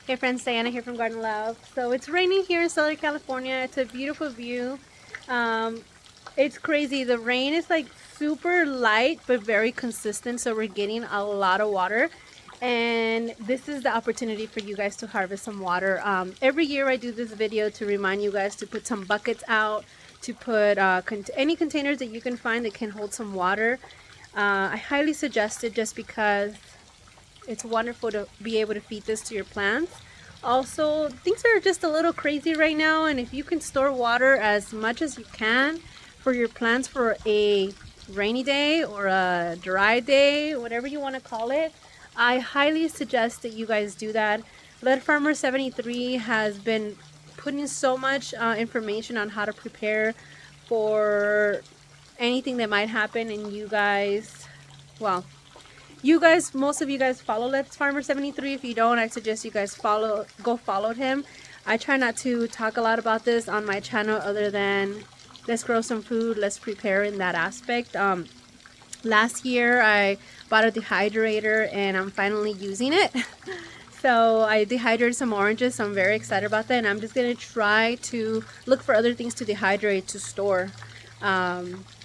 Hey friends, Diana here from Garden Love. So it's raining here in Southern California. It's a beautiful view. It's crazy. The rain is like super light but very consistent, so we're getting a lot of water. And this is the opportunity for you guys to harvest some water. Every year I do this video to remind you guys to put some buckets out, to put any containers that you can find that can hold some water. I highly suggest it just because it's wonderful to be able to feed this to your plants. Also, things are just a little crazy right now, and if you can store water as much as you can for your plants for a rainy day or a dry day, whatever you want to call it, I highly suggest that you guys do that. Lead Farmer 73 has been putting so much information on how to prepare for anything that might happen, and you guys, well, most of you guys follow Let's Farmer 73. If you don't, I suggest you guys go follow him. I try not to talk a lot about this on my channel other than let's grow some food, let's prepare in that aspect. Last year I bought a dehydrator and I'm finally using it. So I dehydrated some oranges, so I'm very excited about that, and I'm just going to try to look for other things to dehydrate to store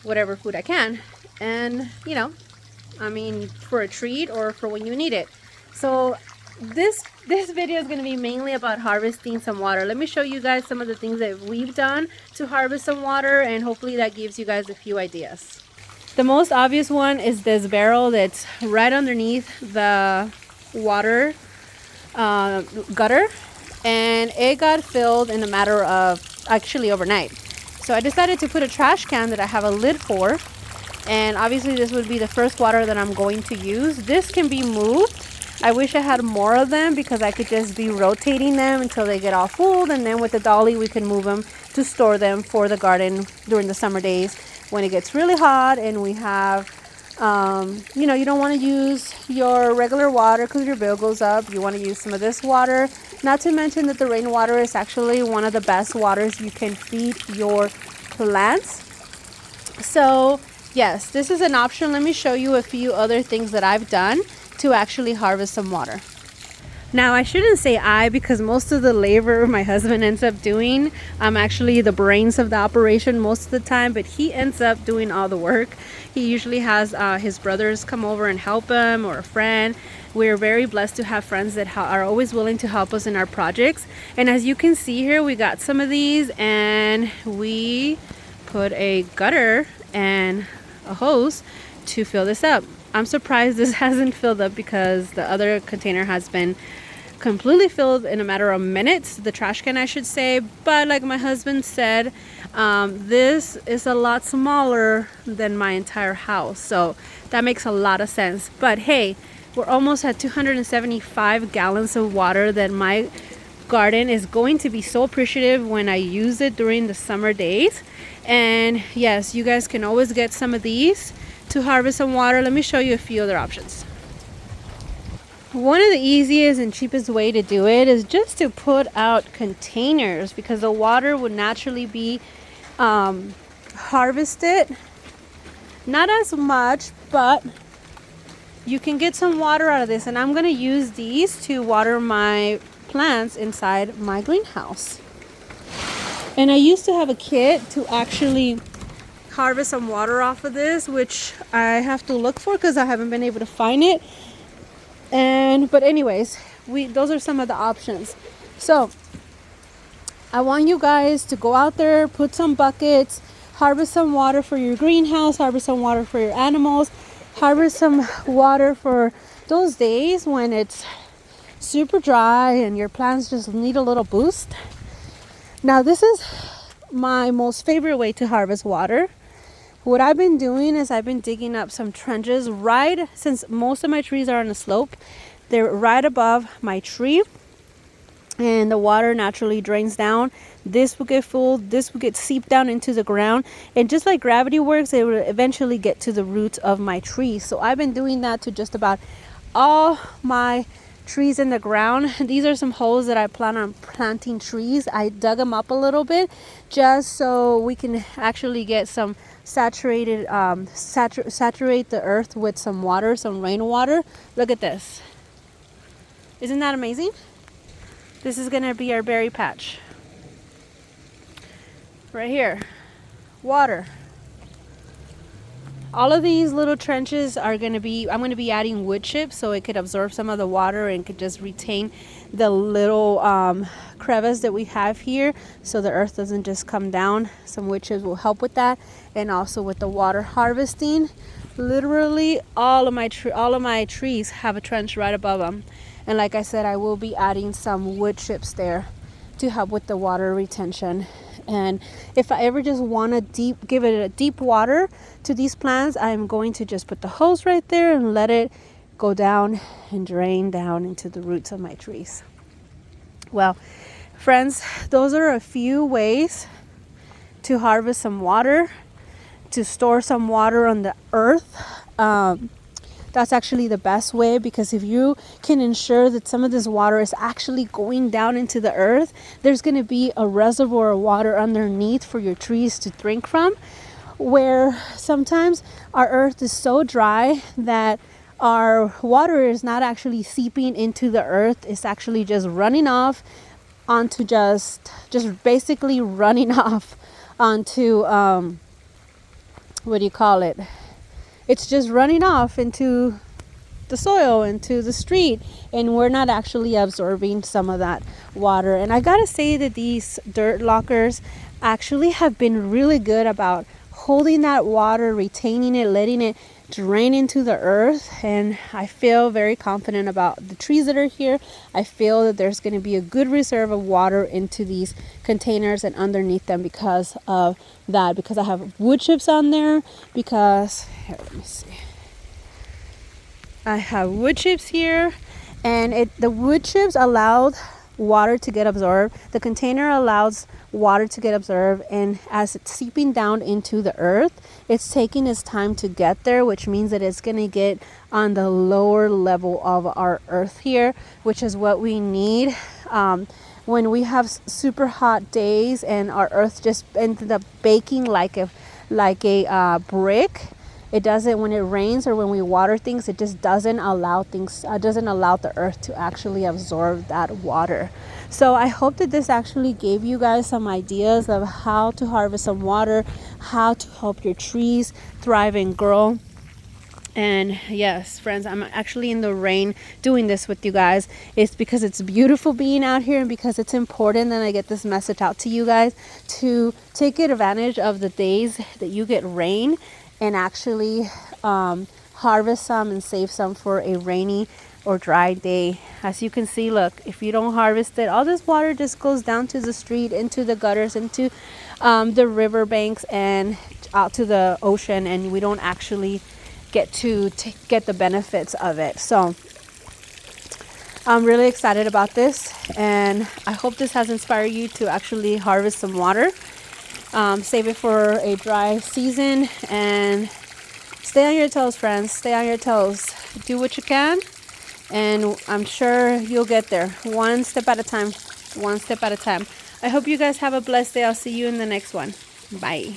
whatever food I can. And you know, I mean, for a treat or for when you need it. So this video is going to be mainly about harvesting some water. Let me show you guys some of the things that we've done to harvest some water, and hopefully that gives you guys a few ideas. The most obvious one is this barrel that's right underneath the water gutter, and it got filled in a matter of actually overnight. So I decided to put a trash can that I have a lid for. And obviously this would be the first water that I'm going to use. This can be moved. I wish I had more of them because I could just be rotating them until they get all full, and then with the dolly we can move them to store them for the garden during the summer days when it gets really hot and we have you know, you don't want to use your regular water because your bill goes up. You want to use some of this water, not to mention that the rainwater is actually one of the best waters you can feed your plants. So yes, this is an option. Let me show you a few other things that I've done to actually harvest some water. Now, I shouldn't say I, because most of the labor my husband ends up doing. I'm actually the brains of the operation most of the time, but he ends up doing all the work. He usually has his brothers come over and help him, or a friend. We're very blessed to have friends that are always willing to help us in our projects. And as you can see here, we got some of these, and we put a gutter and a hose to fill this up. I'm surprised this hasn't filled up because the other container has been completely filled in a matter of minutes, the trash can I should say. But like my husband said, this is a lot smaller than my entire house, so that makes a lot of sense. But hey, we're almost at 275 gallons of water that my garden is going to be so appreciative when I use it during the summer days. And yes, you guys can always get some of these to harvest some water. Let me show you a few other options. One of the easiest and cheapest way to do it is just to put out containers, because the water would naturally be harvested. Not as much, but you can get some water out of this, and I'm going to use these to water my plants inside my greenhouse. And I used to have a kit to actually harvest some water off of this, which I have to look for because I haven't been able to find it. But anyways, those are some of the options. So I want you guys to go out there, put some buckets, harvest some water for your greenhouse, harvest some water for your animals, harvest some water for those days when it's super dry and your plants just need a little boost. Now, this is my most favorite way to harvest water. What I've been doing is I've been digging up some trenches since most of my trees are on a slope. They're right above my tree, and the water naturally drains down. This will get full, this will get seeped down into the ground, and just like gravity works, it will eventually get to the roots of my tree. So I've been doing that to just about all my trees in the ground. These are some holes that I plan on planting trees. I dug them up a little bit just so we can actually get some saturate the earth with some water, some rainwater. Look at this. Isn't that amazing? This is gonna be our berry patch. Right here, water. All of these little trenches are going to be, I'm going to be adding wood chips so it could absorb some of the water and could just retain the little crevice that we have here so the earth doesn't just come down. Some wood chips will help with that, and also with the water harvesting. Literally all of my trees have a trench right above them, and like I said, I will be adding some wood chips there to help with the water retention. And if I ever just want to give it a deep water to these plants, I'm going to just put the hose right there and let it go down and drain down into the roots of my trees. Well, friends, those are a few ways to harvest some water, to store some water on the earth. That's actually the best way, because if you can ensure that some of this water is actually going down into the earth, there's going to be a reservoir of water underneath for your trees to drink from, where sometimes our earth is so dry that our water is not actually seeping into the earth. It's actually just running off onto just basically running off onto what do you call it? It's just running off into the soil, into the street, and we're not actually absorbing some of that water. And I gotta say that these dirt lockers actually have been really good about holding that water, retaining it, letting it drain into the earth. And I feel very confident about the trees that are here. I feel that there's going to be a good reserve of water into these containers and underneath them because of that, because I have wood chips on there, because here, let me see, I have wood chips here, and the wood chips allowed water to get absorbed. The container allows water to get absorbed, and as it's seeping down into the earth, it's taking its time to get there, which means that it's going to get on the lower level of our earth here, which is what we need when we have super hot days and our earth just ended up baking like a brick. It doesn't, when it rains or when we water things, it just doesn't allow the earth to actually absorb that water. So I hope that this actually gave you guys some ideas of how to harvest some water, how to help your trees thrive and grow. And yes, friends, I'm actually in the rain doing this with you guys. It's because it's beautiful being out here, and because it's important that I get this message out to you guys to take advantage of the days that you get rain and actually harvest some and save some for a rainy or dry day. As you can see, look, if you don't harvest it, all this water just goes down to the street, into the gutters, into the river banks, and out to the ocean, and we don't actually get to get the benefits of it. So I'm really excited about this, and I hope this has inspired you to actually harvest some water. Save it for a dry season, and stay on your toes, friends. Stay on your toes. Do what you can, and I'm sure you'll get there, one step at a time. One step at a time. I hope you guys have a blessed day. I'll see you in the next one. Bye.